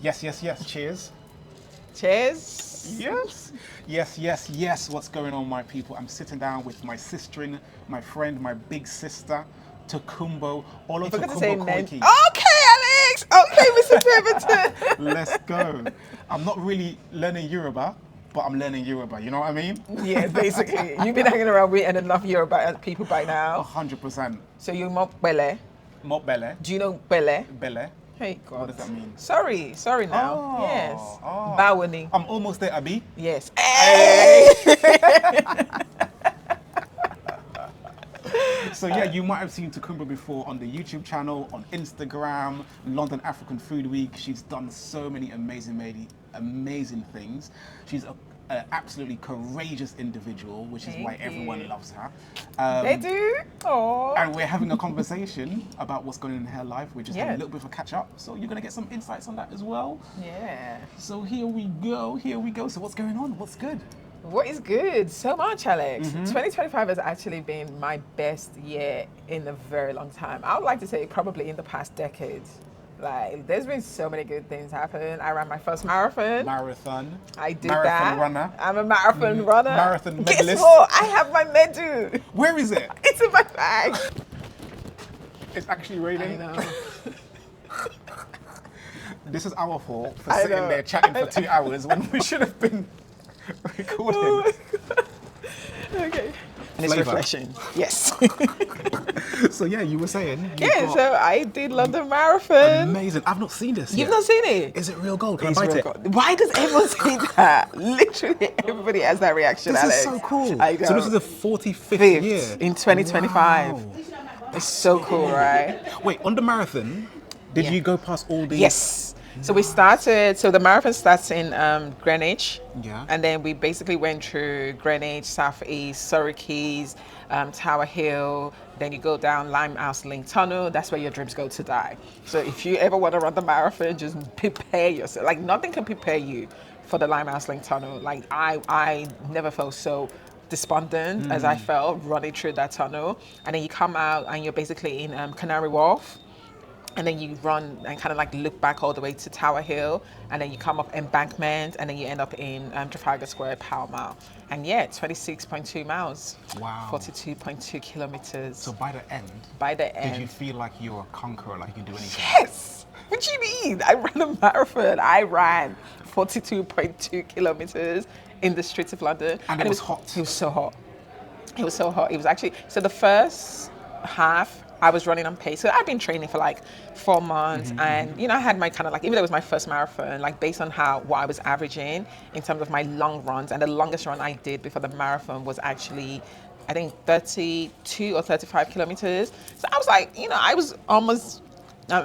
Yes, yes, yes. Cheers. Cheers. Yes. Yes, yes, yes. What's going on, my people? I'm sitting down with my sister, my friend, my big sister, Tokunbo, Forgot to say Tokunbo name. Koiki. Okay, Alex. Okay, Mr. Pemberton. Let's go. I'm not really learning Yoruba, but I'm learning Yoruba. You know what I mean? Yeah, basically. You've been hanging around with enough Yoruba people by now. 100%. So you mok bele. Mok bele. Do you know bele? Bele. Hey, God. What does that mean? Sorry now. Oh, Yes. oh. Bawani. I'm almost there, Abby. Yes. Hey. So yeah, you might have seen Tokunbo before on the YouTube channel, on Instagram, London African Food Week. She's done so many amazing things. She's an absolutely courageous individual, which is why everyone loves her. They do. Oh. And we're having a conversation about what's going on in her life. We're just having a Yeah. little bit of a catch up. So you're going to get some insights on that as well. Yeah. So here we go. So what's going on? What's good? What is good? So much, Alex. Mm-hmm. 2025 has actually been my best year in a very long time. I would like to say probably in the past decade. Like, there's been so many good things happen. I ran my first marathon. Marathon. I did Marathon that. runner. I'm a marathon runner. Marathon Guess medalist. what? I have my medal. Where is it? It's in my bag. It's actually raining. I know. This is our fault for I sitting know. there chatting for 2 hours when we should have been recording. Oh my God. Okay. And it's Flavour. refreshing. Yes. So yeah, you were saying. you Yeah, got so I did London Marathon. amazing. I've not seen this You've yet. not seen it? Is it real gold? Can It's I bite real it? good. Why does everyone say that? Literally everybody has that reaction, This Alex. is so cool. I know. So this is the 45th Fifth year. in 2025. Wow. It's so cool, right? Wait, on the marathon, did Yeah. you go past all the? Yes. So we started, so the marathon starts in Greenwich. Yeah. And then we basically went through Greenwich, South East, Surrey Quays, Tower Hill. Then you go down Limehouse Link Tunnel. That's where your dreams go to die. So if you ever want to run the marathon, just prepare yourself. Like, nothing can prepare you for the Limehouse Link Tunnel. Like, I never felt so despondent as I felt running through that tunnel. And then you come out and you're basically in Canary Wharf. And then you run and kind of like look back all the way to Tower Hill, and then you come up Embankment, and then you end up in Trafalgar Square, Pall Mall. And yeah, 26.2 miles. Wow. 42.2 kilometers. So by the end, By the end. did you feel like you're a conqueror, like you can do anything? Yes! What do you mean? I ran a marathon. I ran 42.2 kilometers in the streets of London. And it was hot. It was so hot. It was so hot. It was actually, so the first half, I was running on pace. So I've been training for like 4 months, and I had my kind of like, even though it was my first marathon, like based on what I was averaging in terms of my long runs, and the longest run I did before the marathon was actually, I think 32 or 35 kilometers. So I was like, I was almost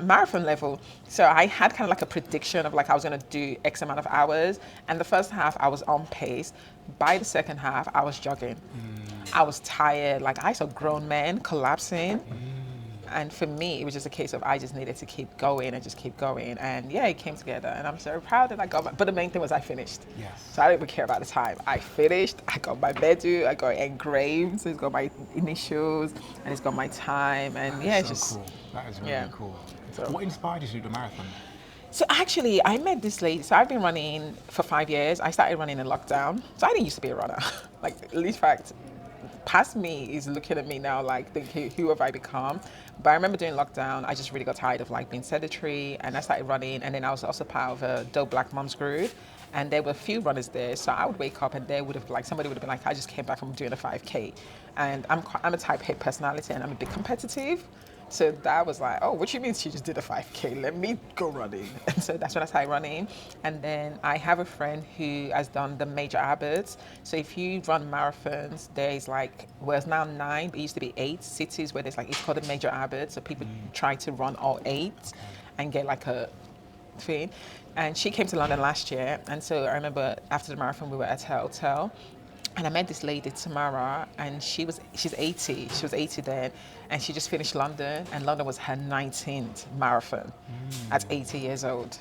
marathon level. So I had kind of like a prediction of like I was going to do X amount of hours, and the first half I was on pace. By the second half, I was jogging. I was tired. Like, I saw grown men collapsing. And for me, it was just a case of I just needed to keep going and just keep going. And yeah, it came together. And I'm so proud that I got but the main thing was I finished. Yes. So I don't even care about the time. I finished. I got my medal. I got it engraved. So it's got my initials and it's got my time. And yeah, it's so just cool. That is really yeah. cool. So- What inspired you to do the marathon? So actually, I met this lady. So I've been running for 5 years. I started running in lockdown. So I didn't used to be a runner. Like, in fact, past me is looking at me now like thinking, who have I become? But I remember during lockdown, I just really got tired of like being sedentary, and I started running. And then I was also part of a Dope Black Moms group, and there were a few runners there. So I would wake up and somebody would have been like, I just came back from doing a 5K, and I'm a type A personality, and I'm a bit competitive. So that was like, oh, what you mean she just did a 5K? Let me go running. And so that's when I started running. And then I have a friend who has done the major Abbots. So if you run marathons, there's like, well, it's now 9, but it used to be 8 cities where there's like, it's called a major Abbot. So people try to run all 8 and get like a thing. And she came to London last year. And so I remember after the marathon, we were at her hotel. And I met this lady, Tamara, and she's 80. She was 80 then, and she just finished London, and London was her 19th marathon at 80 years old.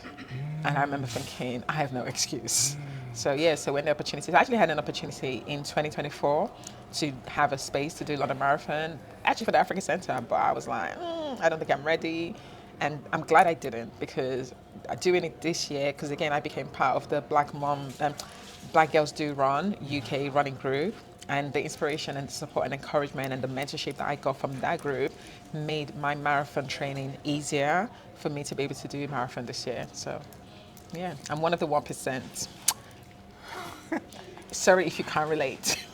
And I remember thinking, I have no excuse. So yeah, so when the opportunity, I actually had an opportunity in 2024 to have a space to do London Marathon, actually for the African Centre, but I was like, I don't think I'm ready. And I'm glad I didn't, because doing it this year, because again, I became part of the Black Girls Do Run UK running group. And the inspiration and the support and encouragement and the mentorship that I got from that group made my marathon training easier for me to be able to do a marathon this year. So, yeah, I'm one of the 1%. Sorry if you can't relate.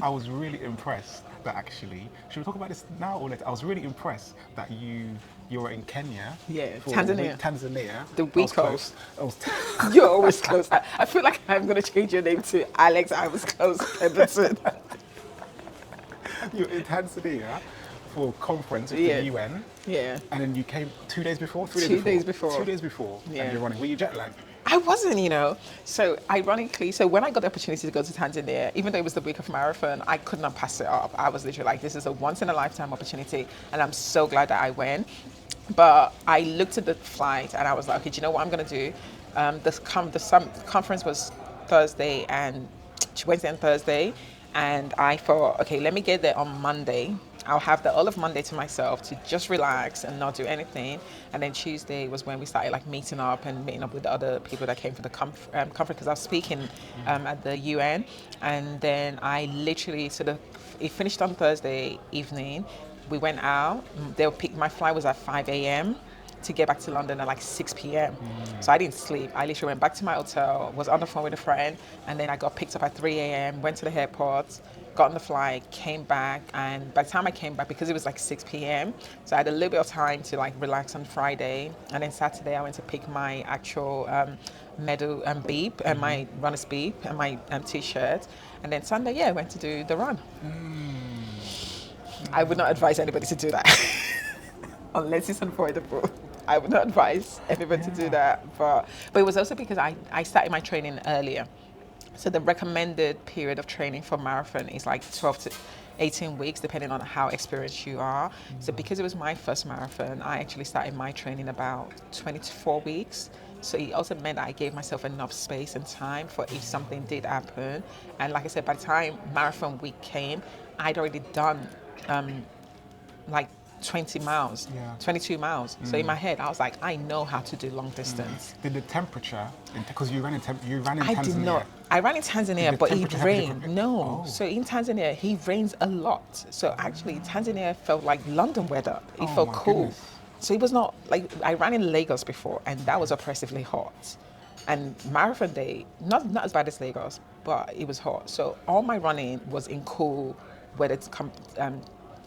I was really impressed that actually, should we talk about this now or later? I was really impressed that you were in Kenya. Yeah, for Tanzania. Tanzania. The I was week close. You're always close. I feel like I'm going to change your name to Alex. I was close, Everton. You're in Tanzania for a conference with Yeah. the UN. Yeah. And then you came 2 days before? 3 days 2 before? days before. 2 days before. Yeah. And you're running. Were you jet lagged? I wasn't, So ironically, when I got the opportunity to go to Tanzania, even though it was the week of marathon, I could not pass it up. I was literally like, this is a once in a lifetime opportunity, and I'm so glad that I went. But I looked at the flight and I was like, okay, do you know what I'm going to do? The conference was Wednesday and Thursday. And I thought, okay, let me get there on Monday. I'll have the all of Monday to myself to just relax and not do anything. And then Tuesday was when we started meeting up with the other people that came for the conference, because I was speaking at the UN. And then I literally it finished on Thursday evening. We went out. My flight was at 5 a.m. to get back to London at 6 p.m. So I didn't sleep. I literally went back to my hotel, was on the phone with a friend, and then I got picked up at 3 a.m., went to the airport, got on the flight, came back, and by the time I came back, because it was 6 p.m., so I had a little bit of time to relax on Friday, and then Saturday I went to pick my actual medal and beep, and my runner's beep, and my t-shirt, and then Sunday, I went to do the run. I would not advise anybody to do that, unless it's unavoidable. I would not advise everyone to do that, but it was also because I started my training earlier. So the recommended period of training for marathon is 12 to 18 weeks, depending on how experienced you are. So because it was my first marathon, I actually started my training about 24 weeks. So it also meant that I gave myself enough space and time for if something did happen. And like I said, by the time marathon week came, I'd already done 20 miles, 22 miles. So in my head, I was like, I know how to do long distance. Did the temperature, because you ran in Tanzania? I did not. I ran in Tanzania, but it rained. No. Oh. So in Tanzania, it rains a lot. So actually, Tanzania felt like London weather. It felt cool. Goodness. So it was not I ran in Lagos before, and that was oppressively hot. And marathon day, not as bad as Lagos, but it was hot. So all my running was in cool weather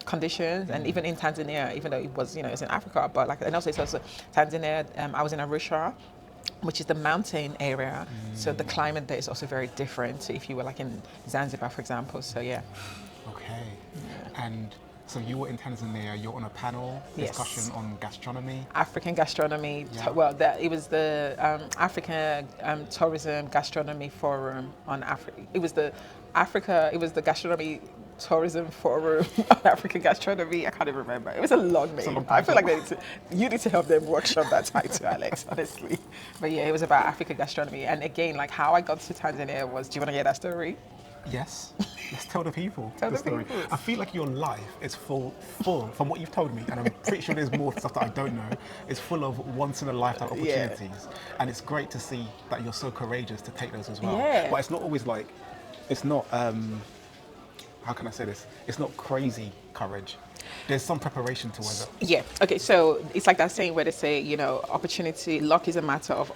conditions, and even in Tanzania, even though it was, it's in Africa, but and also it's also Tanzania. I was in Arusha, which is the mountain area, so the climate there is also very different to if you were in Zanzibar, for example. So yeah. Okay. And so you were in Tanzania. You're on a panel discussion on gastronomy. African gastronomy. Yeah. It was the African Tourism Gastronomy Forum on Africa. It was the Gastronomy Tourism Forum on African Gastronomy. I can't even remember. It was a long name. I feel like you need to help them workshop that title, Alex, honestly. But yeah, it was about African gastronomy. And again, how I got to Tanzania was, do you want to hear that story? Yes. Let's tell the people the story. people. I feel like your life is full, from what you've told me, and I'm pretty sure there's more stuff that I don't know, it's full of once in a lifetime opportunities. Yeah. And it's great to see that you're so courageous to take those as well. Yeah. But it's not always it's not, how can I say this? It's not crazy courage. There's some preparation towards it. Yeah. Okay. So it's like that saying where they say, opportunity, luck is a matter of,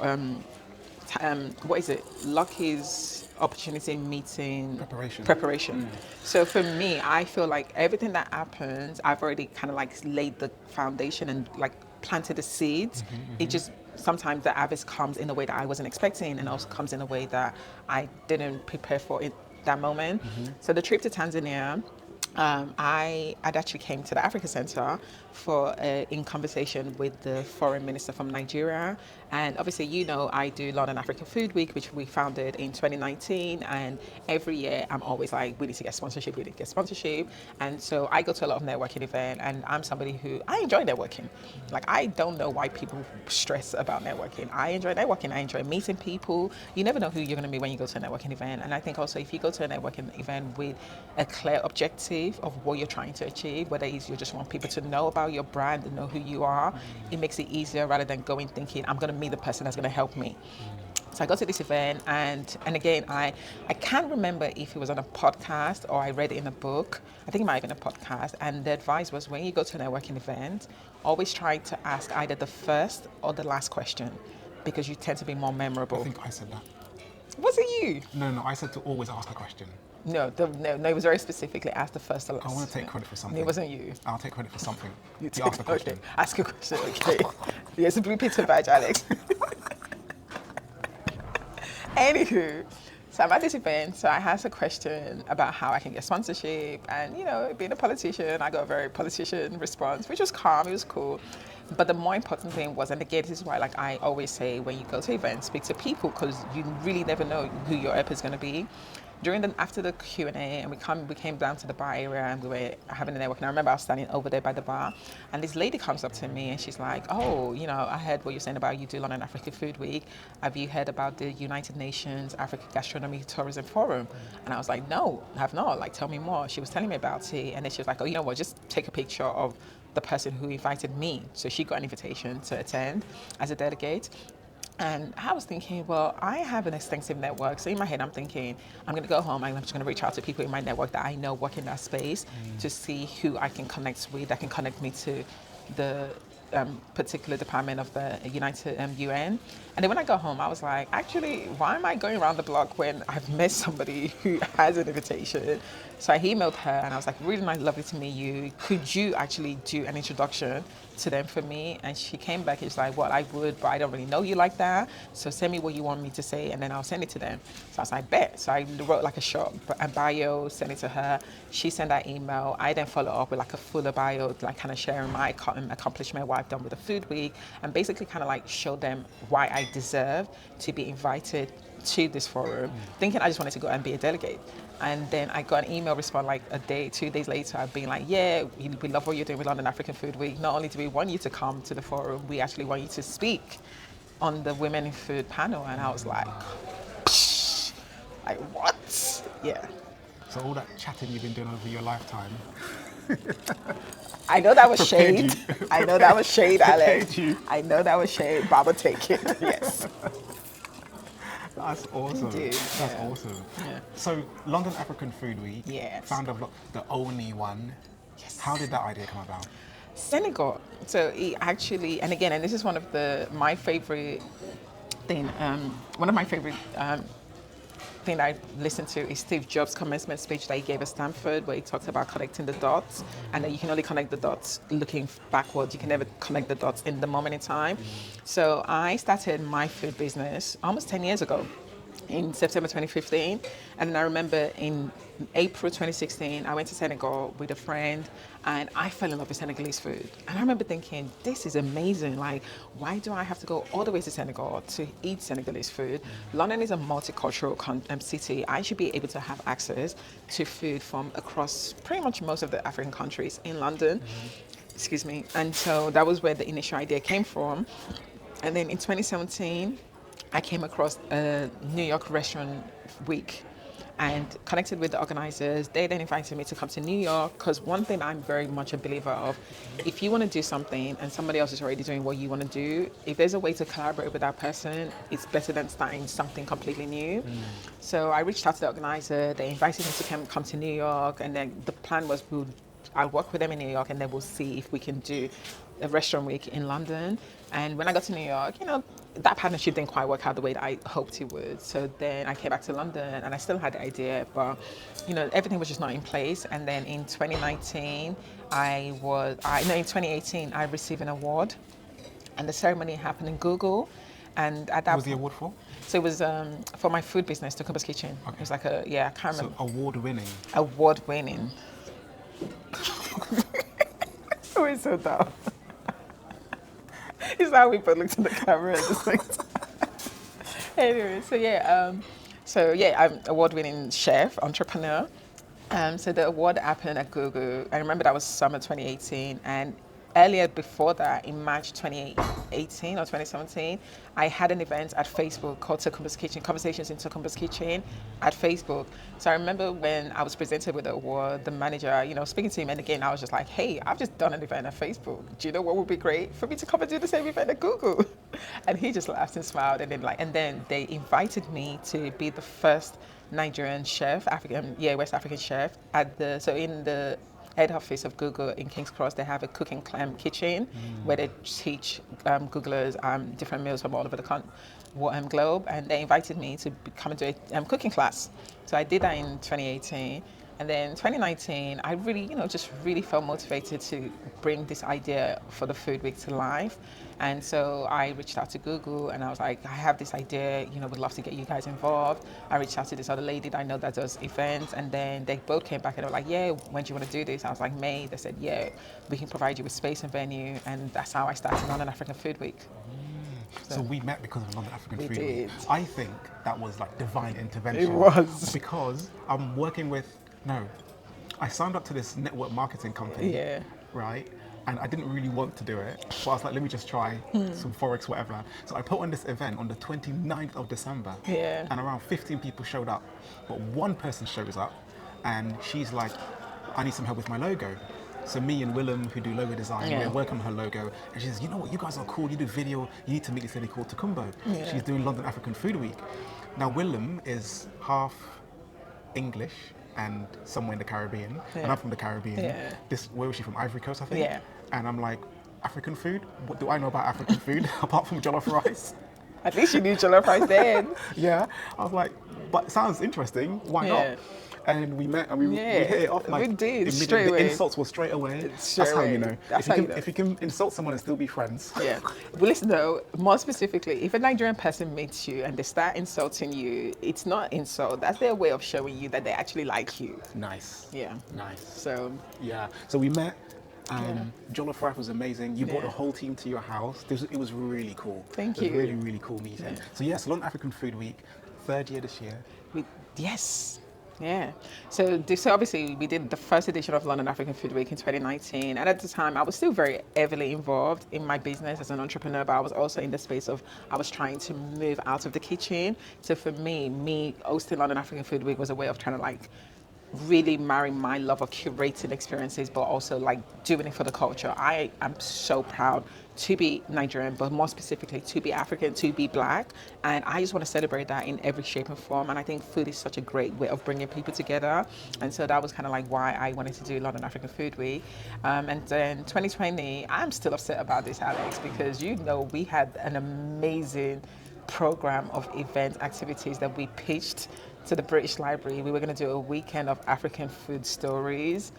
what is it? Luck is opportunity meeting preparation. So for me, I feel like everything that happens, I've already kind of laid the foundation and planted the seeds. It just, sometimes the harvest comes in a way that I wasn't expecting, and also comes in a way that I didn't prepare for it that moment. So the trip to Tanzania, I actually came to the Africa Center in conversation with the foreign minister from Nigeria. And obviously, I do London African Food Week, which we founded in 2019. And every year I'm always like, we need to get sponsorship. And so I go to a lot of networking events, and I'm somebody who, I enjoy networking. I don't know why people stress about networking. I enjoy networking. I enjoy meeting people. You never know who you're going to meet when you go to a networking event. And I think also if you go to a networking event with a clear objective, objective of what you're trying to achieve, whether it's you just want people to know about your brand and know who you are, it makes it easier rather than going thinking, I'm going to meet the person that's going to help me. So I got to this event, and again, I can't remember if it was on a podcast or I read it in a book. I think it might have been a podcast. And the advice was, when you go to a networking event, always try to ask either the first or the last question, because you tend to be more memorable. I think I said that. Was it you? No, I said to always ask a question. No, it was very specifically ask the first or last. I want to take credit for something. It wasn't you. I'll take credit for something. You take- asked a question. Okay, ask a question, okay. Yes, a blue pizza badge, Alex. Anywho, so I'm at this event, so I asked a question about how I can get sponsorship, and being a politician, I got a very politician response, which was calm, it was cool. But the more important thing was, and again, this is why I always say, when you go to events, speak to people, because you really never know who your EP is going to be. After the Q&A, and we came down to the bar area, and we were having a network. And I remember I was standing over there by the bar, and this lady comes up to me, and she's like, "Oh, I heard what you're saying about you do London African Food Week. Have you heard about the United Nations African Gastronomy Tourism Forum?" And I was like, "No, I have not. Like, tell me more." She was telling me about it, and then she was like, "Oh, you know what? Just take a picture of the person who invited me." So she got an invitation to attend as a delegate. And I was thinking, well, I have an extensive network. So in my head, I'm thinking, I'm going to go home and I'm just going to reach out to people in my network that I know work in that space to see who I can connect with, that can connect me to the particular department of the United UN. And then when I got home, I was like, actually, why am I going around the block when I've met somebody who has an invitation? So I emailed her and I was like, really nice, lovely to meet you. Could you actually do an introduction to them for me? And she came back and she's like, well, I would, but I don't really know you like that. So send me what you want me to say and then I'll send it to them. So I was like, bet. So I wrote like a short bio, sent it to her. She sent that email. I then follow up with like a fuller bio, like kind of sharing my accomplishment, what I've done with the food week, and basically kind of like show them why I deserve to be invited to this forum, thinking I just wanted to go and be a delegate. And then I got an email response like 2 days later, I've been like, yeah, we love what you're doing with London African Food Week. Not only do we want you to come to the forum, we actually want you to speak on the Women in Food panel. And I was like, psh, like what? Yeah. So all that chatting you've been doing over your lifetime. I know that was shade. I know that was shade, Alex. You. I know that was shade, but I would take it. Yes. That's awesome. Indeed. That's awesome. Yeah. So London African Food Week, Yes. founder of the only one. Yes. How did that idea come about? Senegal. So it actually, and again, and this is one of my favorite thing. One of my favorite thing I listened to is Steve Jobs' commencement speech that he gave at Stanford, where he talked about connecting the dots, and that you can only connect the dots looking backwards. You can never connect the dots in the moment in time. So I started my food business almost 10 years ago, in September 2015. And then I remember in April 2016, I went to Senegal with a friend and I fell in love with Senegalese food. And I remember thinking, this is amazing. Like, why do I have to go all the way to Senegal to eat Senegalese food? London is a multicultural city. I should be able to have access to food from across pretty much most of the African countries in London. Excuse me. And so that was where the initial idea came from. And then in 2017, I came across a New York restaurant week and connected with the organizers. They then invited me to come to New York, because one thing I'm very much a believer of, if you want to do something and somebody else is already doing what you want to do, if there's a way to collaborate with that person, it's better than starting something completely new. So I reached out to the organizer. They invited me to come to New York, and then the plan was I'll work with them in New York, and then we'll see if we can do a restaurant week in London. And when I got to New York, that partnership didn't quite work out the way that I hoped it would. So then I came back to London and I still had the idea, but everything was just not in place. And then in 2019, in 2018, I received an award, and the ceremony happened in Google. And at that What was the award for? So it was for my food business, Tokunbo's Kitchen. Okay. It was like I can't remember. So award-winning. Award-winning. We're so dumb. It's how we both looked at the camera at the same time. Anyway, I'm award-winning chef, entrepreneur. So the award happened at Google. I remember that was summer 2018, and earlier before that, in March 2018 or 2017, I had an event at Facebook called Tokunbo's Kitchen, Conversations in Tokunbo's Kitchen at Facebook. So I remember when I was presented with the award, the manager, speaking to him, and again, I was just like, hey, I've just done an event at Facebook. Do you know what would be great? For me to come and do the same event at Google. And he just laughed and smiled, and then they invited me to be the first Nigerian chef, West African chef in the head office of Google in King's Cross. They have a cooking kitchen where they teach Googlers different meals from all over the globe, and they invited me to come and do a cooking class. So I did that in 2018. And then 2019, I really, just really felt motivated to bring this idea for the Food Week to life. And so I reached out to Google and I was like, I have this idea, would love to get you guys involved. I reached out to this other lady that I know that does events, and then they both came back and they were like, yeah, when do you want to do this? I was like, May. They said, yeah, we can provide you with space and venue. And that's how I started London African Food Week. So we met because of London African Food Week. Did. I think that was like divine intervention. It was. Because I'm working with, I signed up to this network marketing company, right? And I didn't really want to do it, but I was like, let me just try some Forex, whatever. So I put on this event on the 29th of December, and around 15 people showed up, but one person shows up, and she's like, I need some help with my logo. So me and Willem, who do logo design, we're working on her logo, and she says, you know what, you guys are cool, you do video, you need to meet this lady called Tokunbo. She's doing London African Food Week. Now Willem is half English and somewhere in the Caribbean, and I'm from the Caribbean. Where was she from? Ivory Coast, I think. And I'm like, African food? What do I know about African food apart from jollof rice? At least you knew jollof rice then. I was like, but it sounds interesting. Why not? And we met and we hit it off. Like, we did straight away. The insults were straight away. That's how you know. If you can insult someone and still be friends. Well, listen though, more specifically, if a Nigerian person meets you and they start insulting you, it's not insult. That's their way of showing you that they actually like you. Nice. Nice. So we met. Jollof rice was amazing. You brought the whole team to your house. It was really cool. Thank you. It was really, really cool meeting. So yes, London African Food Week, 3rd year this year. So obviously we did the first edition of London African Food Week in 2019, and at the time I was still very heavily involved in my business as an entrepreneur, but I was also in the space of I was trying to move out of the kitchen. So for me hosting London African Food Week was a way of trying to really marry my love of curating experiences, but also doing it for the culture. I am so proud to be Nigerian, but more specifically to be African, to be Black, and I just want to celebrate that in every shape and form. And I think food is such a great way of bringing people together, and so that was kind of why I wanted to do London African Food Week. And then 2020, I'm still upset about this, Alex, because we had an amazing program of event activities that we pitched to the British Library. We were going to do a weekend of African food stories,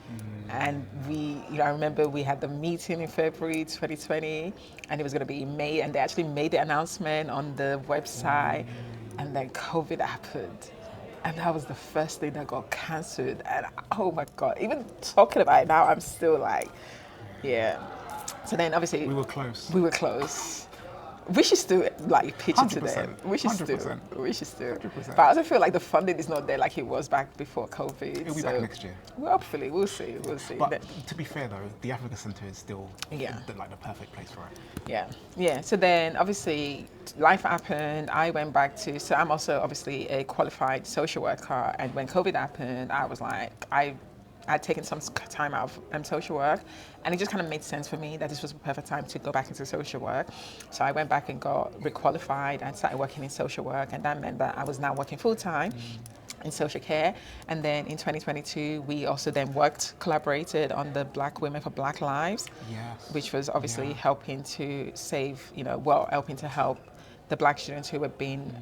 and I remember we had the meeting in February 2020, and it was going to be in May, and they actually made the announcement on the website, and then COVID happened, and that was the first thing that got cancelled. And oh my God, even talking about it now, I'm still so then obviously we were close. We should still pitch it to them. We should 100%. We should still. 100%. But I also feel like the funding is not there like it was back before COVID. It'll be back next year. Well, hopefully, we'll see. But to be fair though, the Africa Centre is still the perfect place for it. Yeah. So then obviously life happened. I went back to. So I'm also obviously a qualified social worker, and when COVID happened, I was like I'd taken some time out of social work, and it just kind of made sense for me that this was the perfect time to go back into social work. So I went back and got requalified and started working in social work, and that meant that I was now working full-time in social care. And then in 2022, we also then collaborated on the Black Women for Black Lives, which was obviously helping to save, helping to help the Black students who were being,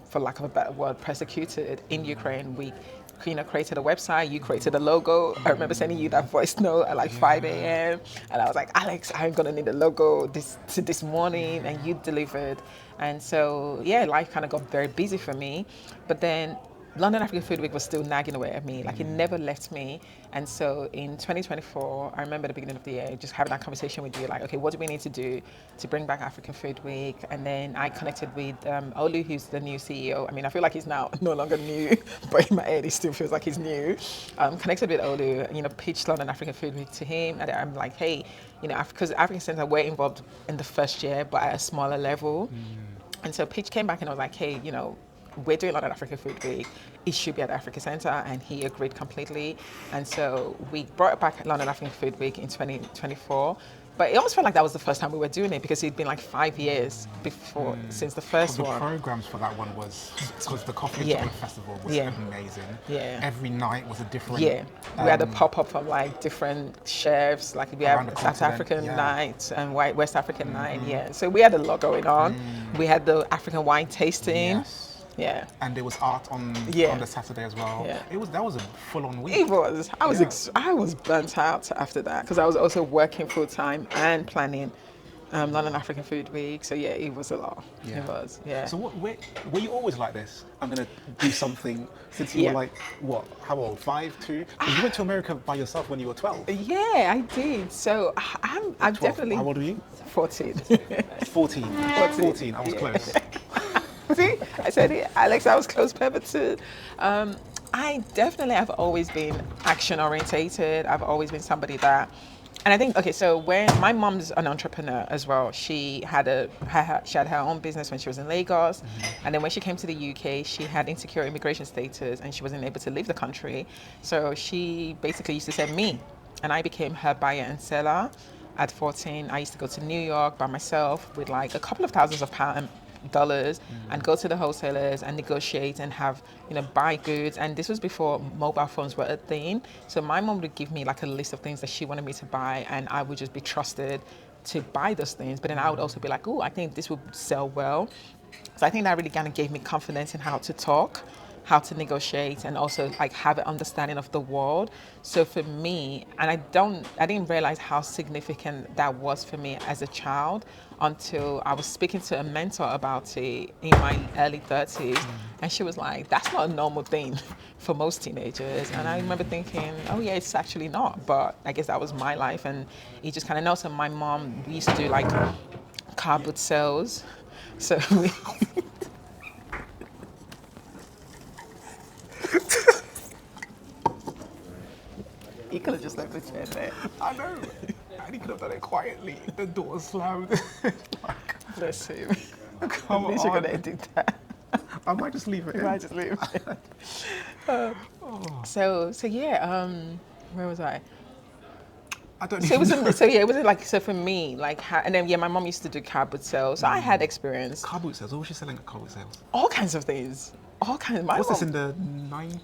for lack of a better word, persecuted in Ukraine. We created a website, you created a logo. I remember sending you that voice note at 5 a.m. And I was like, Alex, I'm gonna need a logo this morning, and you delivered. And so, life kind of got very busy for me. But then London African Food Week was still nagging away at me. Like it never left me. And so in 2024, I remember the beginning of the year, just having that conversation with you, like, okay, what do we need to do to bring back African Food Week? And then I connected with Olu, who's the new CEO. I mean, I feel like he's now no longer new, but in my head, he still feels like he's new. Connected with Olu, you know, pitched London African Food Week to him. And I'm like, hey, you know, because African Centre were involved in the first year, but at a smaller level. And so Pitch came back and I was like, hey, you know, we're doing London African Food Week. It should be at the Africa Centre, and he agreed completely. And so we brought back London African Food Week in 2024. But it almost felt like that was the first time we were doing it because it'd been like 5 years before since the first The one. programs for that one was because the Coffee and Yeah. Chocolate Festival was Yeah. amazing. Yeah. Every night was a different. Yeah, we had a pop-up from like different chefs, like we Around have the South continent, African yeah. night and West African night, yeah. So we had a lot going on. We had the African wine tasting. Yes. Yeah. And there was art on Yeah. the Saturday as well. Yeah. That was a full-on week. It was. I was Yeah. I was burnt out after that because I was also working full time and planning London African Food Week. So yeah, it was a lot. Yeah. It was. Yeah. So were you always like this? I'm gonna do something since you Yeah. were like what? How old? 5, 2? 'Cause you went to America by yourself when you were 12. Yeah, I did. So I'm 12. definitely How old were you? 14. 14. 14. I was close. See, I said it, Alex. I was close pivot too. I definitely have always been action orientated. I've always been somebody that, and I think okay. So when my mom's an entrepreneur as well, she had her own business when she was in Lagos, and then when she came to the UK, she had insecure immigration status and she wasn't able to leave the country. So she basically used to send me, and I became her buyer and seller. At 14, I used to go to New York by myself with like a couple of thousands of dollars and go to the wholesalers and negotiate and have, you know, buy goods. And this was before mobile phones were a thing. So my mom would give me like a list of things that she wanted me to buy, and I would just be trusted to buy those things. But then I would also be like, oh, I think this would sell well. So I think that really kind of gave me confidence in how to talk, how to negotiate, and also like have an understanding of the world. So for me, and I didn't realize how significant that was for me as a child until I was speaking to a mentor about it in my early 30s, and she was like, that's not a normal thing for most teenagers. And I remember thinking, oh yeah, it's actually not, but I guess that was my life. And it just kind of knows. So my mom, we used to do like car boot sales. So we you could have just left the chair there. I know. And he could have done it quietly. The door slammed. Bless him. Come At least you're on. gonna edit that. I might just leave it in. I just leave. So yeah. Where was I? I don't So it even wasn't. know. So yeah, it wasn't like so for me. Like, and then yeah, my mom used to do car boot sales. So I had experience. Car boot sales. What was she selling at car boot sales? All kinds of things. All kinds. My What's this mom- in the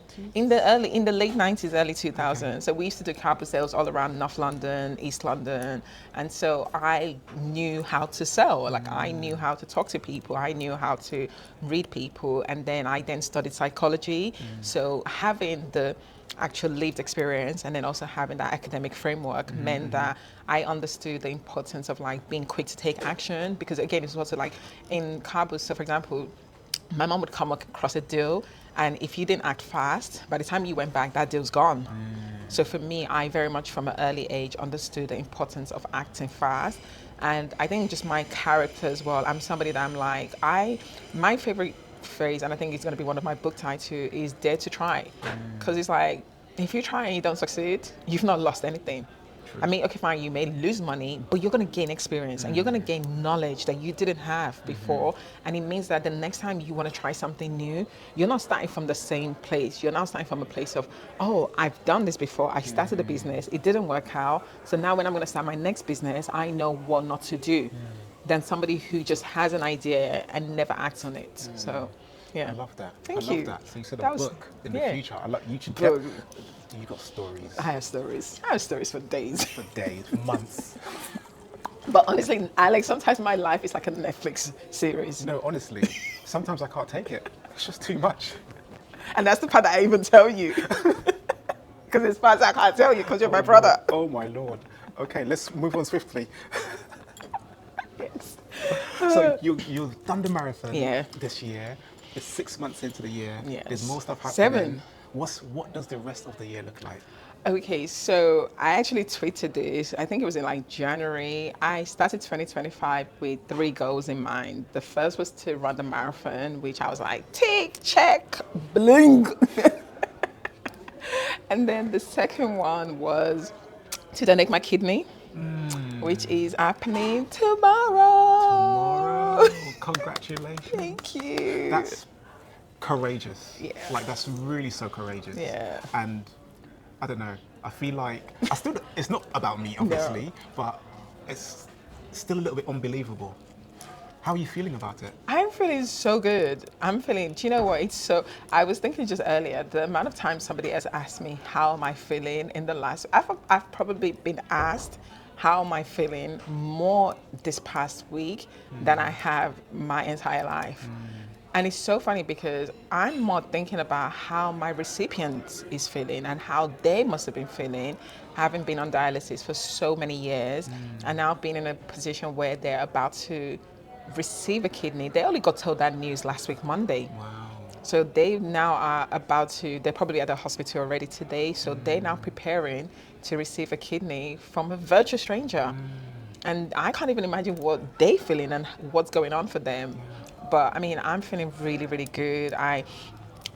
90s? in the late 90s, early 2000s. So we used to do car boot sales all around North London, East London, and so I knew how to sell. Like I knew how to talk to people. I knew how to read people, and then I studied psychology. So having the actual lived experience and then also having that academic framework meant that I understood the importance of like being quick to take action, because again, it's also like in car boots. So for example, my mom would come across a deal, and if you didn't act fast, by the time you went back, that deal's gone. So for me, I very much from an early age understood the importance of acting fast. And I think just my character as well. I'm somebody that I'm like, my favorite phrase, and I think it's going to be one of my book titles, is dare to try. Because it's like, if you try and you don't succeed, you've not lost anything. I mean, okay, fine, you may lose money, but you're going to gain experience and you're going to gain knowledge that you didn't have before. And it means that the next time you want to try something new, you're not starting from the same place. You're now starting from a place of, oh, I've done this before. I started a business. It didn't work out. So now when I'm going to start my next business, I know what not to do than somebody who just has an idea and never acts on it. So, yeah. I love that. Thank I you. love that. So you said That a was- book in yeah. the future. I like you should Book. You got stories I have stories. I have stories for days. for days, for months. But honestly, Alex, sometimes my life is like a Netflix series. No, honestly, sometimes I can't take it. It's just too much. And that's the part that I even tell you. Because it's parts I can't tell you because you're my brother. Oh my lord. Okay, let's move on swiftly. Yes. So you've done the marathon Yeah. this year. It's 6 months into the year. Yes. There's more stuff happening. 7. What does the rest of the year look like? Okay, so I actually tweeted this. I think it was in like January. I started 2025 with 3 goals in mind. The first was to run the marathon, which I was like, tick, check, bling. And then the second one was to donate my kidney, which is happening tomorrow. Congratulations. Thank you. That's courageous. Yeah. Like, that's really so courageous. Yeah. And I don't know, I feel like, it's not about me, obviously, but it's still a little bit unbelievable. How are you feeling about it? I'm feeling so good. Do you know what? I was thinking just earlier, the amount of times somebody has asked me, how am I feeling in the last, I've probably been asked, how am I feeling more this past week than I have my entire life. And it's so funny because I'm more thinking about how my recipient is feeling and how they must have been feeling, having been on dialysis for so many years and now being in a position where they're about to receive a kidney. They only got told that news last week, Monday. Wow. So they now are they're probably at the hospital already today. So they're now preparing to receive a kidney from a virtual stranger. And I can't even imagine what they're feeling and what's going on for them. But I mean, I'm feeling really, really good. I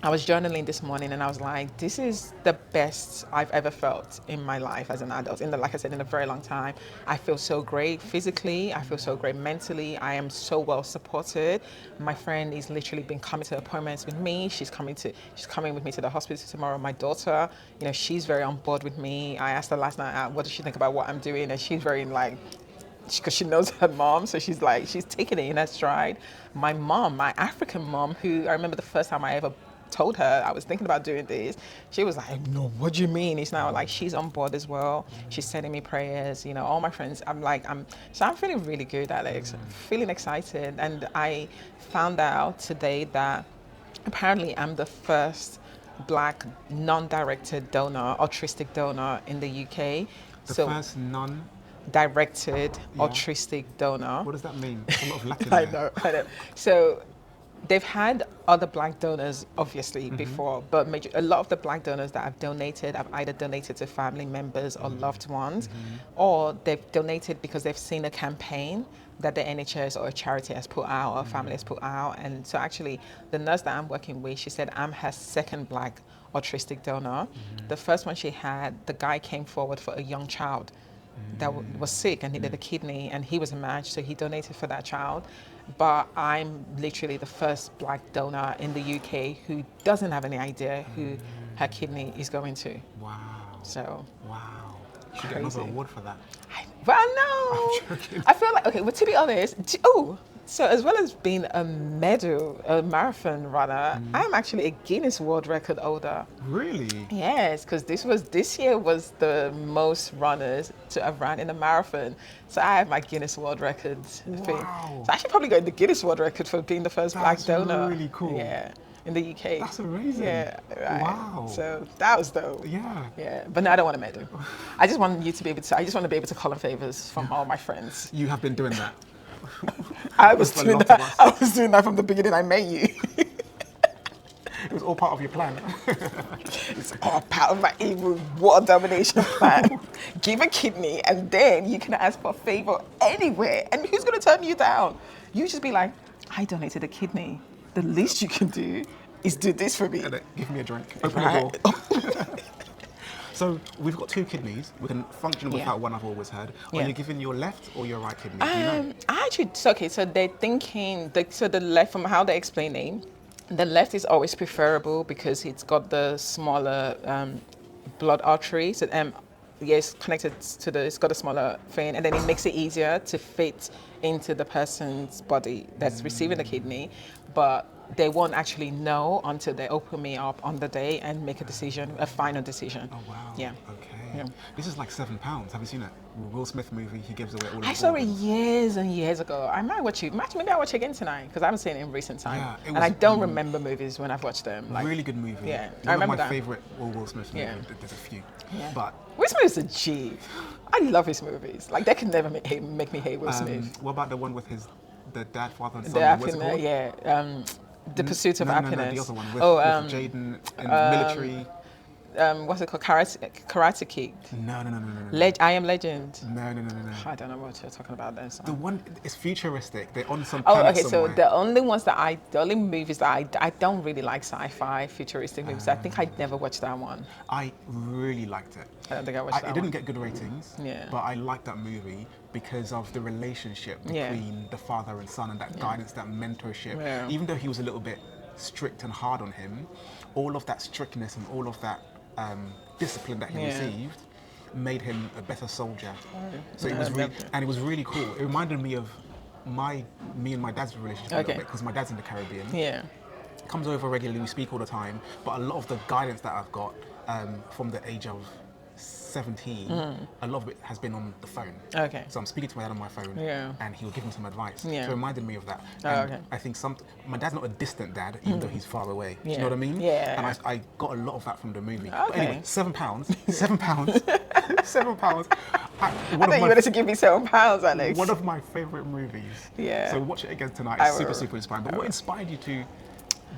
was journaling this morning and I was like, this is the best I've ever felt in my life as an adult. Like I said, in a very long time. I feel so great physically. I feel so great mentally. I am so well supported. My friend is literally been coming to appointments with me. She's coming with me to the hospital tomorrow. My daughter, she's very on board with me. I asked her last night, what does she think about what I'm doing? And she's very like, because she knows her mom, so she's taking it in her stride. My mom, my African mom, who I remember the first time I ever told her I was thinking about doing this, she was like, no, what do you mean? It's now like she's on board as well. She's sending me prayers, all my friends. So I'm feeling really good, Alex. I'm feeling excited. And I found out today that apparently I'm the first Black non-directed donor, altruistic donor in the UK. The first directed altruistic donor. What does that mean? A lot of Latin I there. know. So they've had other Black donors, obviously, before, but a lot of the Black donors that have donated have either donated to family members or loved ones, or they've donated because they've seen a campaign that the NHS or a charity has put out or a family has put out. And so actually, the nurse that I'm working with, she said I'm her second Black altruistic donor. The first one she had, the guy came forward for a young child that was sick and needed a kidney, and he was a match, so he donated for that child. But I'm literally the first Black donor in the UK who doesn't have any idea who her kidney is going to. Wow. So. Wow. You should get another award for that. Well, no. I'm joking. I feel like, okay, well, to be honest, so as well as being a marathon runner, I'm actually a Guinness World Record holder. Really? Yes, because this year was the most runners to have run in a marathon. So I have my Guinness World Record thing. So I should probably go in the Guinness World Record for being the first Black donor. That's really cool. Yeah. In the UK. That's amazing. Yeah, right. Wow. So that was dope. Yeah. Yeah, but no, I don't want a medal. I just want to be able to call in favors from all my friends. You have been doing that. I was doing that from the beginning I met you. It was all part of your plan. It's all part of my evil world domination plan. Give a kidney and then you can ask for a favor anywhere. And who's going to turn you down? You just be like, I donated a kidney. The least you can do is do this for me. Give me a drink. Open the door. So we've got 2 kidneys. We can function without one, I've always heard. Are you giving your left or your right kidney? Do you know? So they're thinking, the left, from how they're explaining, the left is always preferable because it's got the smaller blood artery. So it's connected to it's got a smaller vein, and then it makes it easier to fit into the person's body that's receiving the kidney. But they won't actually know until they open me up on the day and make a final decision. Oh, wow. Yeah. Okay. Yeah. This is like £7. Have you seen it? Will Smith movie, he gives away all of I saw it years and years ago. I might watch it. Maybe I'll watch it again tonight because I haven't seen it in recent time. Yeah, and I don't remember movies when I've watched them. Like, really good movie. Yeah, I remember that. my favourite Will Smith movie. Yeah. There's a few. Yeah. But Will Smith is a G. I love his movies. Like, they can never make me hate Will Smith. what about the one with the dad, father, and son? What's it called? The Pursuit of Happiness. No, the other one with, Oh, with Jaden in military. What's it called? Karate Kid. No. I Am Legend. No. I don't know what you're talking about then. So. The one is futuristic. They're on some Oh, planet okay. somewhere. So the only movies that I don't really like sci-fi futuristic movies. I think I never watched that one. I really liked it. I don't think I watched that It one. didn't get good ratings. Yeah. But I liked that movie because of the relationship between the father and son and that guidance, that mentorship. Yeah. Even though he was a little bit strict and hard on him, all of that strictness and all of that discipline that he received made him a better soldier. So it was and it was really cool. It reminded me of me and my dad's relationship a little bit, because my dad's in the Caribbean. Yeah. Comes over regularly, we speak all the time, but a lot of the guidance that I've got from the age of 17, a lot of it has been on the phone. Okay. So I'm speaking to my dad on my phone, and he'll give me some advice. Yeah. So it reminded me of that. Oh, And okay. I think my dad's not a distant dad, even though he's far away. Do you know what I mean? Yeah. And I got a lot of that from the movie. Okay. But anyway, £7. £7. £7. I thought you wanted to give me £7, Alex. One of my favourite movies. Yeah. So watch it again tonight. I It's will. super inspiring. But what inspired you to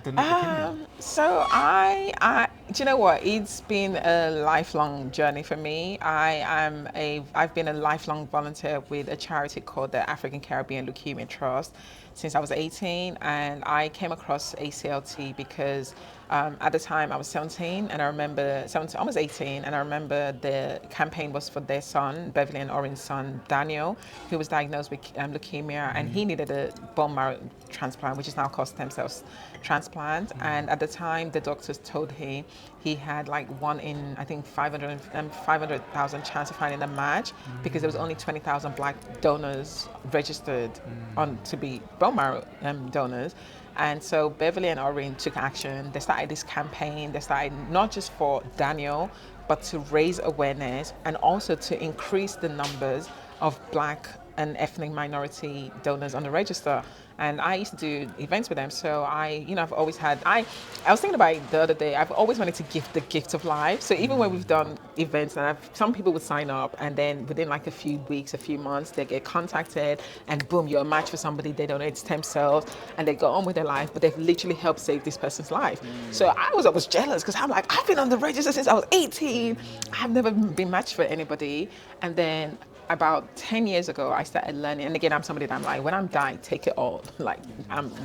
donate the kidney? So I, do you know what? It's been a lifelong journey for me. I've been a lifelong volunteer with a charity called the African Caribbean Leukemia Trust since I was 18, and I came across ACLT because at the time I was 17, and I remember I was 18, and I remember the campaign was for their son, Beverly and Orin's son, Daniel, who was diagnosed with leukemia, and he needed a bone marrow transplant, which is now called stem cells transplant. And at the time, the doctors told him he had like 1 in, I think, 500,000 chance of finding a match, because there was only 20,000 Black donors registered on to be bone marrow donors. And so Beverly and Orin took action. They started this campaign. They started not just for Daniel, but to raise awareness and also to increase the numbers of Black and ethnic minority donors on the register. And I used to do events with them. So I've always had, I was thinking about it the other day, I've always wanted to give the gift of life. So even when we've done events, and some people would sign up, and then within like a few weeks, a few months, they get contacted, and boom, you're a match for somebody, they donate stem cells, and they go on with their life, but they've literally helped save this person's life. So I was always jealous, because I'm like, I've been on the register since I was 18. I've never been matched for anybody. And then about 10 years ago, I started learning. And again, I'm somebody that I'm like, when I'm dying, take it all. Like,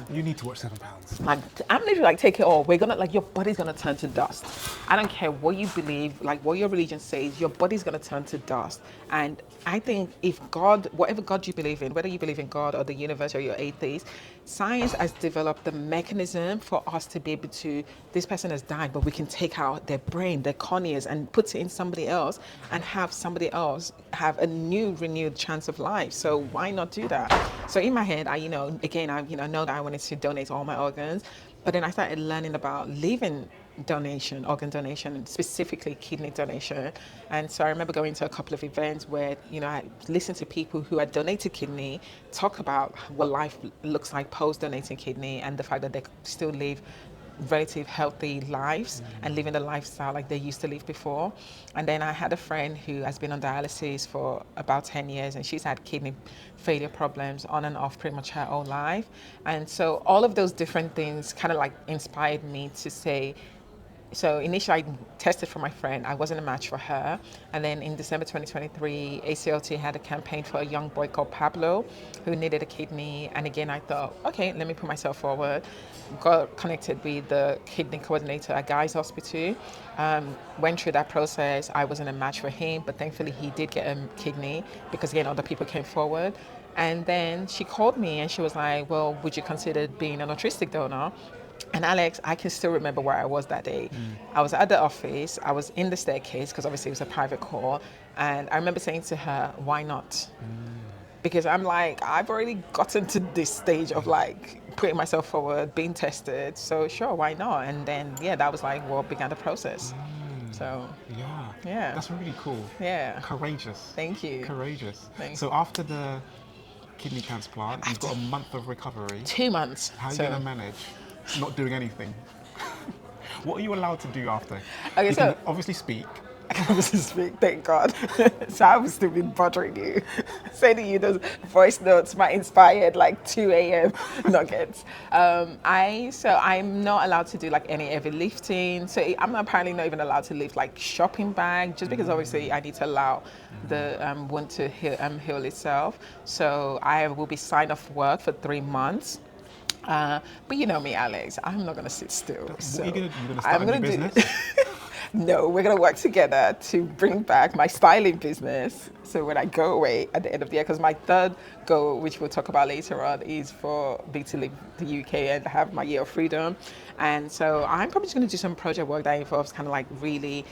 You need to watch £7. like, I'm literally like, take it all. We're gonna, like, your body's gonna turn to dust. I don't care what you believe, like what your religion says, your body's gonna turn to dust. And I think if God, whatever God you believe in, whether you believe in God or the universe or you're atheist, science has developed the mechanism for us to be able to, this person has died, but we can take out their brain, their corneas, and put it in somebody else, and have somebody else have a new, renewed chance of life. So why not do that? So in my head, I know that I wanted to donate all my organs, but then I started learning about living donation, organ donation, and specifically kidney donation. And so I remember going to a couple of events where, I listened to people who had donated kidney talk about what life looks like post donating kidney, and the fact that they still live relative healthy lives and living the lifestyle like they used to live before. And then I had a friend who has been on dialysis for about 10 years, and she's had kidney failure problems on and off pretty much her whole life. And so all of those different things kind of like inspired me to say, so initially I tested for my friend. I wasn't a match for her. And then in December 2023, ACLT had a campaign for a young boy called Pablo who needed a kidney. And again, I thought, okay, let me put myself forward. Got connected with the kidney coordinator at Guy's Hospital. Went through that process. I wasn't a match for him, but thankfully he did get a kidney because again, other people came forward. And then she called me and she was like, well, would you consider being an altruistic donor? And Alex, I can still remember where I was that day. I was at the office, I was in the staircase, because obviously it was a private call. And I remember saying to her, why not? Because I'm like, I've already gotten to this stage of like putting myself forward, being tested. So sure, why not? And then, that was like what began the process. So, yeah. That's really cool. Yeah. Courageous. Thank you. Courageous. Thanks. So after the kidney transplant, you've got a month of recovery. 2 months. How are you going to manage not doing anything? What are you allowed to do after? Okay, You so can obviously speak. able to speak, thank God. So I was still been bothering you, sending you those voice notes, my inspired like 2 a.m. nuggets. I'm not allowed to do like any heavy lifting. So I'm apparently not even allowed to lift like shopping bag, just because obviously I need to allow the wound to heal itself. So I will be signed off work for 3 months. But you know me, Alex, I'm not going to sit still. What are you going to do? You're going to start a new business? No, we're going to work together to bring back my styling business. So when I go away at the end of the year, because my third goal, which we'll talk about later on, is for me to leave the UK and have my year of freedom. And so I'm probably just going to do some project work that involves kind of like really,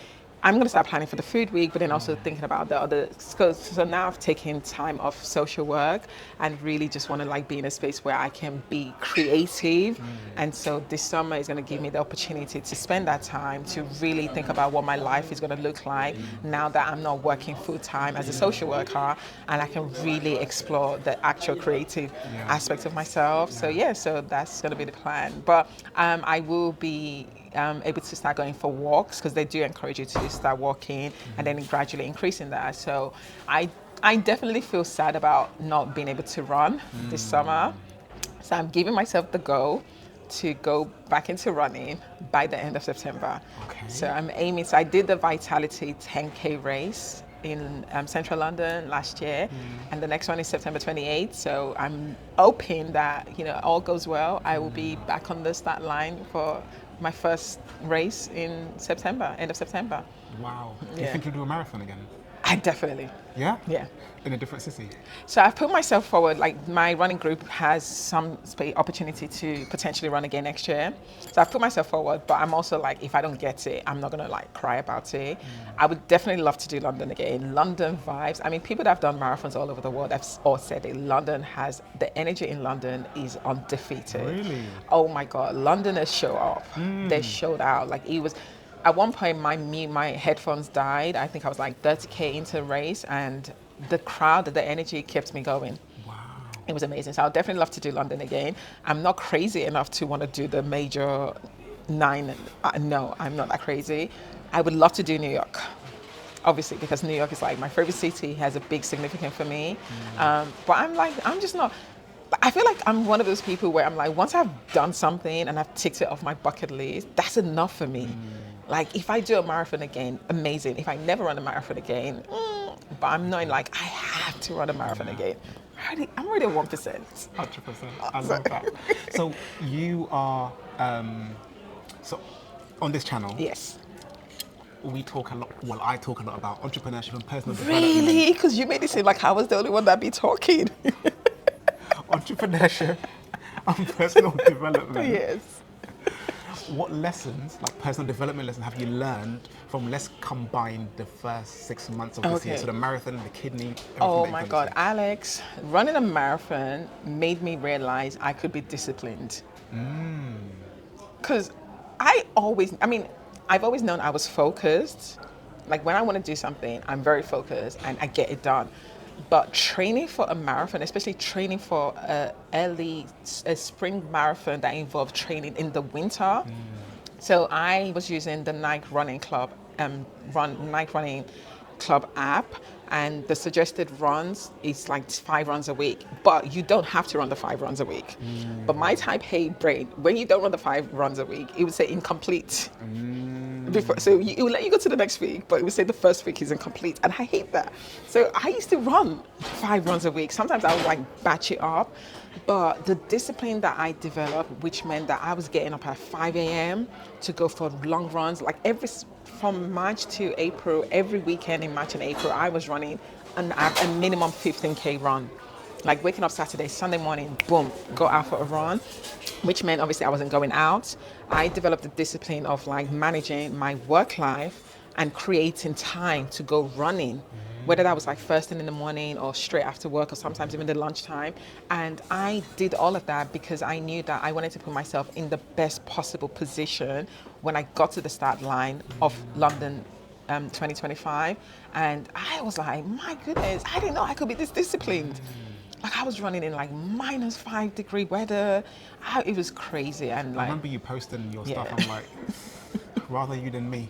I'm going to start planning for the food week, but then also thinking about the other. So now I've taken time off social work and really just want to like be in a space where I can be creative. And so this summer is going to give me the opportunity to spend that time to really think about what my life is going to look like now that I'm not working full time as a social worker, and I can really explore the actual creative aspects of myself. So so that's going to be the plan. But I will be able to start going for walks, because they do encourage you to start walking and then gradually increasing that. So I definitely feel sad about not being able to run this summer. So I'm giving myself the goal to go back into running by the end of September. Okay. So I'm aiming. So I did the Vitality 10K race in central London last year, and the next one is September 28th. So I'm hoping that all goes well. I will be back on the start line for my first race in September, end of September. Wow. Do you think you'll do a marathon again? I definitely. Yeah? Yeah. In a different city? So I've put myself forward, like my running group has some opportunity to potentially run again next year. So I've put myself forward, but I'm also like, if I don't get it, I'm not gonna like cry about it. I would definitely love to do London again. London vibes. I mean, people that have done marathons all over the world have all said it. London has, the energy in London is undefeated. Really? Oh my God, Londoners show up. They showed out. Like it was, at one point my headphones died. I think I was like 30K into the race, and the crowd, the energy kept me going. Wow. It was amazing. So I'd definitely love to do London again. I'm not crazy enough to want to do the major 9. No, I'm not that crazy. I would love to do New York, obviously, because New York is like my favorite city, has a big significance for me. But I'm just not, I feel like I'm one of those people where I'm like, once I've done something and I've ticked it off my bucket list, that's enough for me. Like if I do a marathon again, amazing. If I never run a marathon again, but I'm not like, I have to run a marathon again. I'm already at 1%. 100%. I love that. So you are, so on this channel, Yes. we talk a lot, well, I talk a lot about entrepreneurship and personal development. Really? Because you made it seem like I was the only one that be talking. Entrepreneurship and personal development. Yes. What lessons, like personal development lessons, have you learned from, let's combine the first 6 months of this year? So the marathon, the kidney, everything. Oh that my you've God, done. Alex, running a marathon made me realize I could be disciplined. Because I've always known I was focused. Like when I want to do something, I'm very focused and I get it done. But training for a marathon, especially training for a spring marathon that involved training in the winter. So I was using the Nike Running Club, Nike Running Club app, and the suggested runs is like 5 runs a week. But you don't have to run the 5 runs a week. But my type A brain, when you don't run the 5 runs a week, it would say incomplete. So it will let you go to the next week, but it would say the first week is incomplete, and I hate that. So I used to run 5 runs a week. Sometimes I would like batch it up, but the discipline that I developed, which meant that I was getting up at 5 a.m. to go for long runs, like from March to April, every weekend in March and April, I was running a minimum 15K run. Like waking up Saturday, Sunday morning, boom, go out for a run, which meant obviously I wasn't going out. I developed the discipline of like managing my work life and creating time to go running, whether that was like first thing in the morning or straight after work or sometimes even the lunchtime. And I did all of that because I knew that I wanted to put myself in the best possible position when I got to the start line of London 2025. And I was like, my goodness, I didn't know I could be this disciplined. Like I was running in like -5-degree weather. It was crazy. And I like, remember you posting your stuff. I'm like, rather you than me.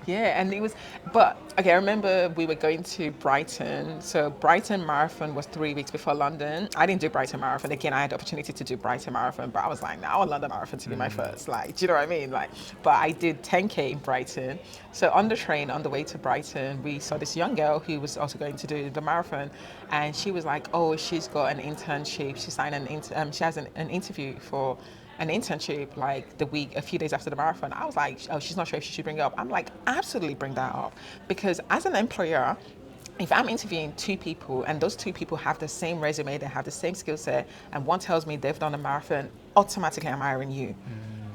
Yeah, and it was, but okay, I remember we were going to Brighton. So Brighton Marathon was 3 weeks before London. I didn't do Brighton Marathon. Again, I had the opportunity to do Brighton Marathon, but I was like, no, I want London Marathon to be my first. Like, do you know what I mean? Like, but I did 10K in Brighton. So on the train, on the way to Brighton, we saw this young girl who was also going to do the marathon. And she was like, oh, she's got an internship. She signed she has an interview for an internship like a few days after the marathon. I was like, oh, she's not sure if she should bring it up. I'm like, absolutely bring that up. Because as an employer, if I'm interviewing 2 people and those 2 people have the same resume, they have the same skill set, and one tells me they've done a marathon, automatically I'm hiring you.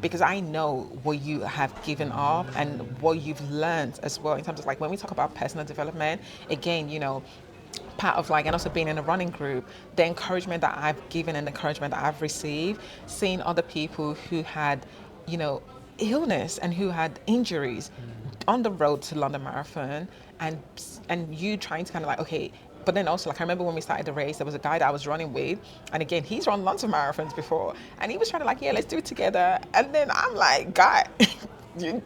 Because I know what you have given up and what you've learned as well in terms of like when we talk about personal development, again, part of like, and also being in a running group, the encouragement that I've given and the encouragement that I've received, seeing other people who had, illness and who had injuries on the road to London Marathon, and you trying to kind of like, okay, but then also like I remember when we started the race, there was a guy that I was running with, and again, he's run lots of marathons before, and he was trying to like, yeah, let's do it together. And then I'm like, guy, you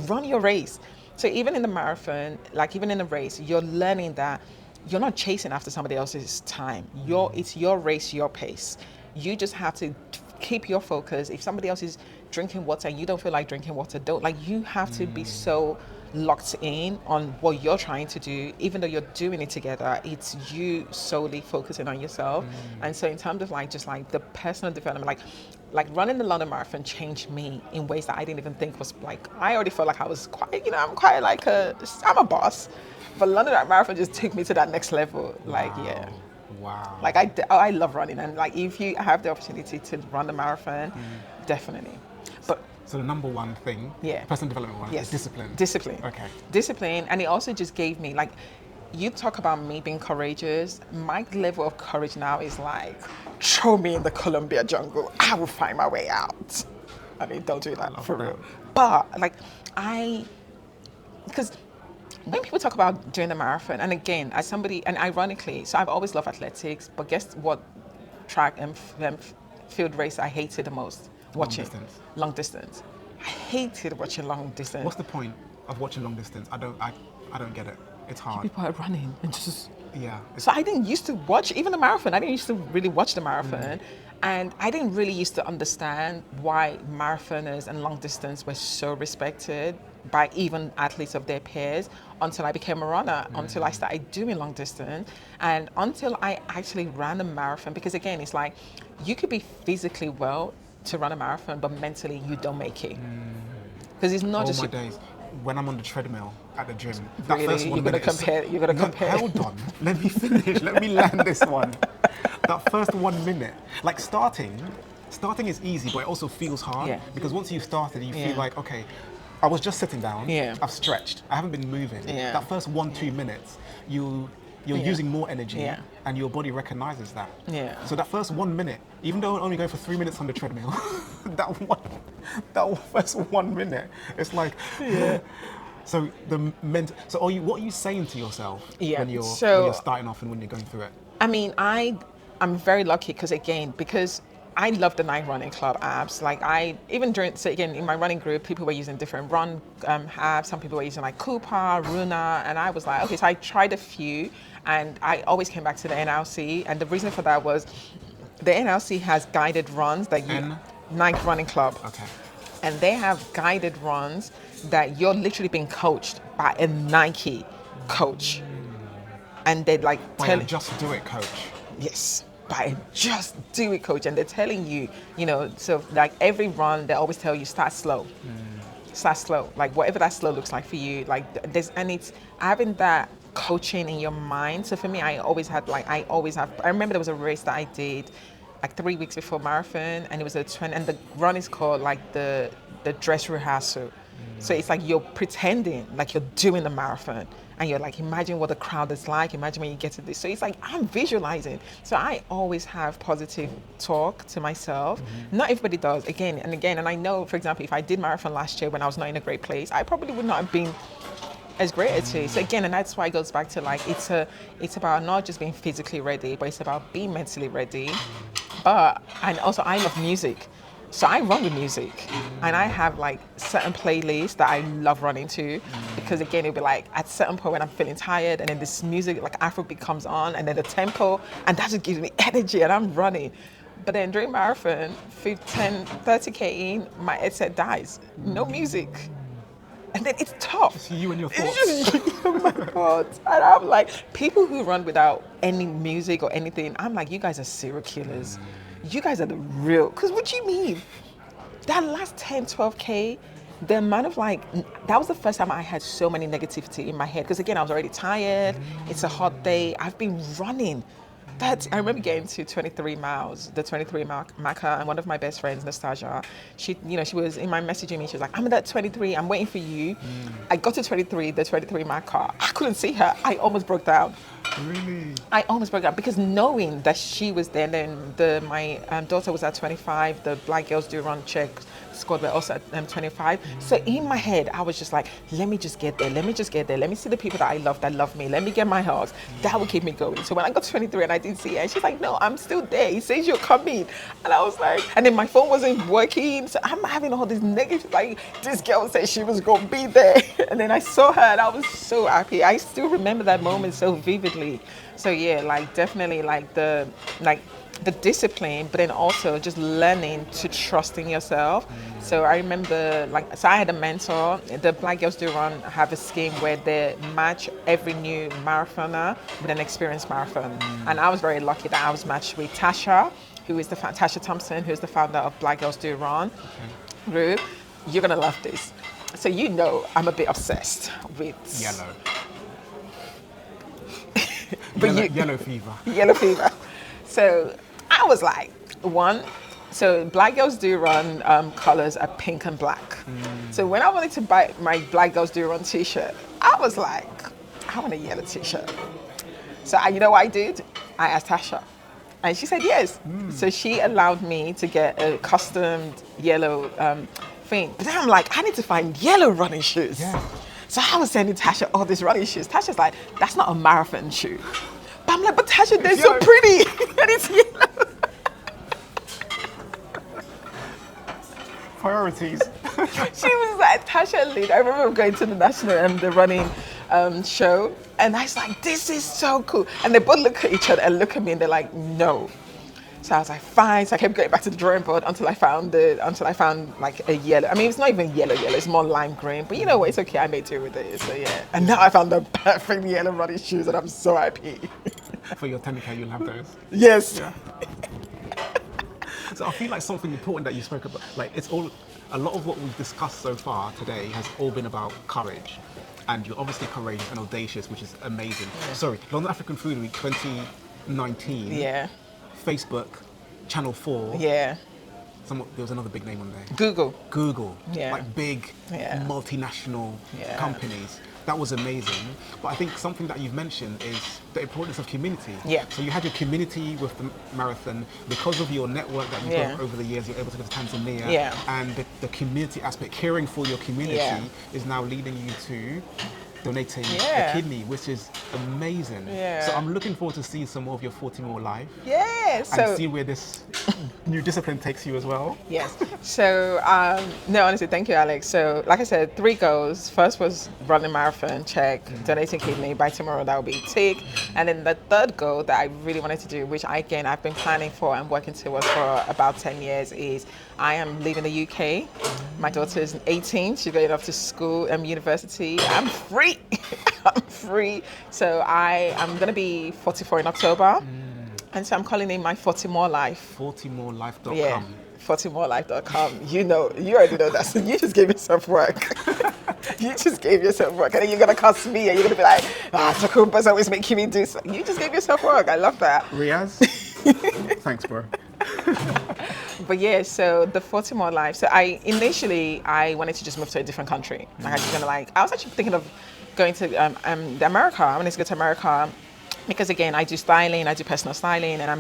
run your race. So even in the marathon, like even in the race, you're learning that you're not chasing after somebody else's time. It's your race, your pace. You just have to keep your focus. If somebody else is drinking water and you don't feel like drinking water, you have to be so locked in on what you're trying to do, even though you're doing it together. It's you solely focusing on yourself. And so in terms of like just like the personal development, like running the London Marathon changed me in ways that I didn't even think was like, I already felt like I was quite, I'm a boss. But London Marathon just took me to that next level. Like, yeah. Wow. Like I love running, and like if you have the opportunity to run the marathon, definitely. But so the number one thing, personal development one, is discipline. Discipline. Okay. Discipline, and it also just gave me like, you talk about me being courageous. My level of courage now is like, throw me in the Columbia jungle, I will find my way out. I mean, don't do that for real. But like because when people talk about doing the marathon, and again, as somebody, and ironically, so I've always loved athletics, but guess what track and field race I hated the most? Watching. Long distance. I hated watching long distance. What's the point of watching long distance? I don't get it. It's hard. People are running and just... Yeah. So I didn't used to watch even the marathon. I didn't used to really watch the marathon. And I didn't really used to understand why marathoners and long distance were so respected by even athletes of their peers until I became a runner, until I started doing long distance, and until I actually ran a marathon. Because again, it's like, you could be physically well to run a marathon, but mentally you don't make it. Because it's not just... my days. When I'm on the treadmill at the gym, that Really? first 1 You're gonna minute compare. You're gonna compare. Hold on, let me finish. Let me land this one. That first 1 minute, like starting is easy, but it also feels hard. Yeah. Because once you've started, you feel like, okay, I was just sitting down. Yeah. I've stretched. I haven't been moving. Yeah. That first 1-2 minutes, you're using more energy, Yeah. and your body recognizes that. Yeah. So that first 1 minute, even though only going for 3 minutes on the treadmill, that first 1 minute, it's like, So what are you saying to yourself when you're starting off and when you're going through it? I mean, I'm very lucky because I love the Night Running Club apps. Like in my running group, people were using different run apps. Some people were using like Coupa, Runa, and I was like, okay, so I tried a few, and I always came back to the NLC. And the reason for that was the NLC has guided runs that Night Running Club. Okay. And they have guided runs that you're literally being coached by a Nike coach. And they're like, just do it, coach. Yes, by just do it, coach. And they're telling you, so like every run, they always tell you start slow. Start slow. Like whatever that slow looks like for you, like and it's having that coaching in your mind. So for me, I remember there was a race that I did like 3 weeks before marathon, and it was a 20, and the run is called like the dress rehearsal. So it's like you're pretending like you're doing the marathon, and you're like, imagine what the crowd is like, imagine when you get to this. So it's like, I'm visualizing. So I always have positive talk to myself. Not everybody does, again and again. And I know, for example, if I did marathon last year when I was not in a great place, I probably would not have been as great as it is. So again, and that's why it goes back to like, it's about not just being physically ready, but it's about being mentally ready. And also I love music. So I run with music, and I have like certain playlists that I love running to. because again, it'll be like at a certain point when I'm feeling tired, and then this music like Afrobeat comes on, and then the tempo, and that just gives me energy, and I'm running. But then during marathon, 30k in, my headset dies. No music. And then it's tough. It's you and your thoughts. It's just oh my God. And I'm like, people who run without any music or anything, I'm like, you guys are serial killers. You guys are the real. Because what do you mean? That last 10, 12K, the amount of like, that was the first time I had so many negativity in my head. Because again, I was already tired. It's a hot day. I've been running. I remember getting to 23 miles, the 23 marker, and one of my best friends, Nastasia, she was in my messaging me. She was like, I'm at that 23, I'm waiting for you. I got to 23, the 23 marker. I couldn't see her. I almost broke down. Really? I almost broke down because knowing that she was there, and then my daughter was at 25, the Black Girls Do Run Czech squad were also at 25. So in my head, I was just like, let me just get there. Let me just get there. Let me see the people that love me. Let me get my hugs. That would keep me going. So when I got to 23 and I didn't see her, and she's like, no, I'm still there. He says you're coming. And I was like, and then my phone wasn't working. So I'm having all this negative, like, this girl said she was going to be there. And then I saw her and I was so happy. I still remember that moment so vividly. So yeah, like definitely like the discipline, but then also just learning to trust in yourself. So I remember so I had a mentor. The Black Girls Do Run have a scheme where they match every new marathoner with an experienced marathon. And I was very lucky that I was matched with Tasha, Tasha Thompson, who's the founder of Black Girls Do Run. Ruth, you're gonna love this. So you know I'm a bit obsessed with Yellow. Yellow fever. Yellow fever. So I was like, so Black Girls Do Run colors are pink and black. So when I wanted to buy my Black Girls Do Run t-shirt, I was like, I want a yellow t-shirt. So you know what I did? I asked Tasha. And she said yes. So she allowed me to get a custom yellow thing. But then I'm like, I need to find yellow running shoes. Yeah. So I was sending Tasha all these running shoes. Tasha's like, that's not a marathon shoe. But I'm like, but Tasha, they're so pretty. And it's yellow. Priorities. She was like, Tasha lead. I remember going to the national the running show, and I was like, this is so cool. And they both look at each other and look at me, and they're like, no. So I was like, fine. So I kept going back to the drawing board until I found like a yellow. I mean, it's not even yellow. It's more lime green. But you know what? It's okay. I made do with it. So yeah. And now I found the perfect yellow running shoes, and I'm so happy. For your 10K, you'll have those. Yes. Yeah. So I feel like something important that you spoke about, like a lot of what we've discussed so far today has all been about courage. And you're obviously courageous and audacious, which is amazing. Yeah. Sorry, London African Food Week 2019. Yeah. Facebook, Channel 4. Yeah. There was another big name on there. Google. Yeah. Like big multinational companies. That was amazing. But I think something that you've mentioned is the importance of community. Yeah. So you had your community with the marathon. Because of your network that you've built over the years, you're able to go to Tanzania. Yeah. And the community aspect, caring for your community is now leading you to donating a kidney, which is amazing. Yeah. So I'm looking forward to see some more of your 40 more life. Yeah. And see where this new discipline takes you as well. Yes. So no, honestly, thank you, Alex. So like I said, 3 goals. First was run a marathon, check. Donating kidney, by tomorrow that will be tick. And then the third goal that I really wanted to do, which I've been planning for and working towards for about 10 years, is I am leaving the UK. My daughter is 18. She's going off to school and university. I'm free. I'm free. So I am going to be 44 in October. And so I'm calling it my 40 More Life. 40morelife.com. Yeah, 40morelife.com. You already know that. So you just gave yourself work. You just gave yourself work. And then you're going to cuss me and you're going to be like, Tokunbo's always making me do something. You just gave yourself work. I love that. Riaz? Thanks, bro. But yeah, so the 40 More Life. So I wanted to just move to a different country. Like I was actually thinking of going to America. I wanted to go to America because again, I do styling, I do personal styling, and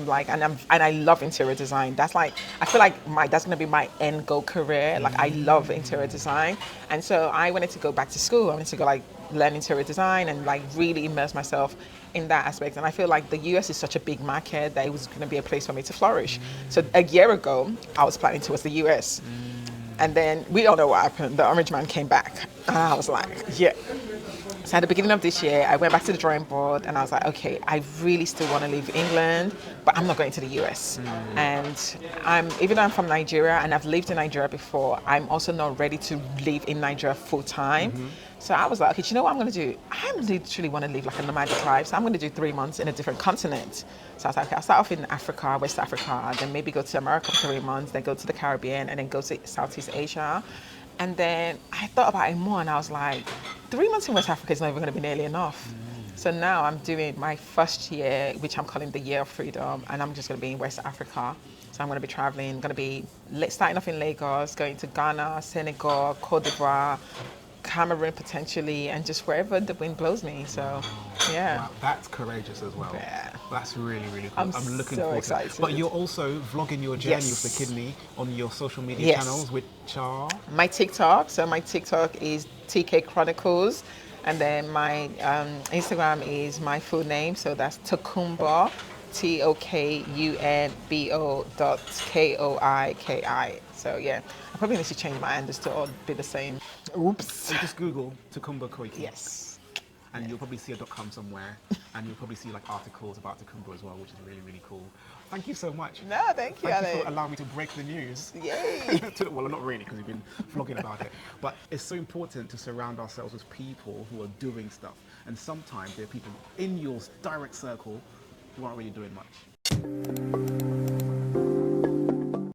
I love interior design. That's like, I feel like that's gonna be my end goal career. Like I love interior design, and so I wanted to go back to school. I wanted to go learn interior design and really immerse myself in that aspect. And I feel like the US is such a big market that it was going to be a place for me to flourish. So a year ago, I was planning towards the US. And then we all know what happened. The orange man came back. And I was like, yeah, So at the beginning of this year, I went back to the drawing board and I was like, okay, I really still want to leave England, but I'm not going to the US. And even though I'm from Nigeria and I've lived in Nigeria before, I'm also not ready to live in Nigeria full time. So I was like, okay, do you know what I'm going to do? I literally want to live like a nomadic life. So I'm going to do 3 months in a different continent. So I was like, okay, I'll start off in Africa, West Africa, then maybe go to America for 3 months, then go to the Caribbean, and then go to Southeast Asia. And then I thought about it more and I was like, 3 months in West Africa is not even going to be nearly enough. So now I'm doing my first year, which I'm calling the Year of Freedom, and I'm just going to be in West Africa. So I'm going to be traveling, going to be starting off in Lagos, going to Ghana, Senegal, Cote d'Ivoire, Cameroon potentially, and just wherever the wind blows me. So, yeah. Wow, that's courageous as well. Yeah. That's really, really cool. I'm looking so forward excited. to it. But you're also vlogging your journey Yes. with the kidney on your social media Yes. channels, which are... My TikTok, so my TikTok is TK Chronicles, and then my Instagram is my full name, so that's Tokunbo, TOKUNBO.KOIKI. So yeah, I probably need to change my handles to all be the same. Oops. So just Google Tokunbo Koiki. Yes. And you'll probably see a .com somewhere, and you'll probably see like articles about Tokunbo as well, which is really, really cool. Thank you so much. No, thank you, Thank you Alex. for allowing me to break the news. Yay. Well, not really, because you've been vlogging about it. But it's so important to surround ourselves with people who are doing stuff. And sometimes there are people in your direct circle who aren't really doing much.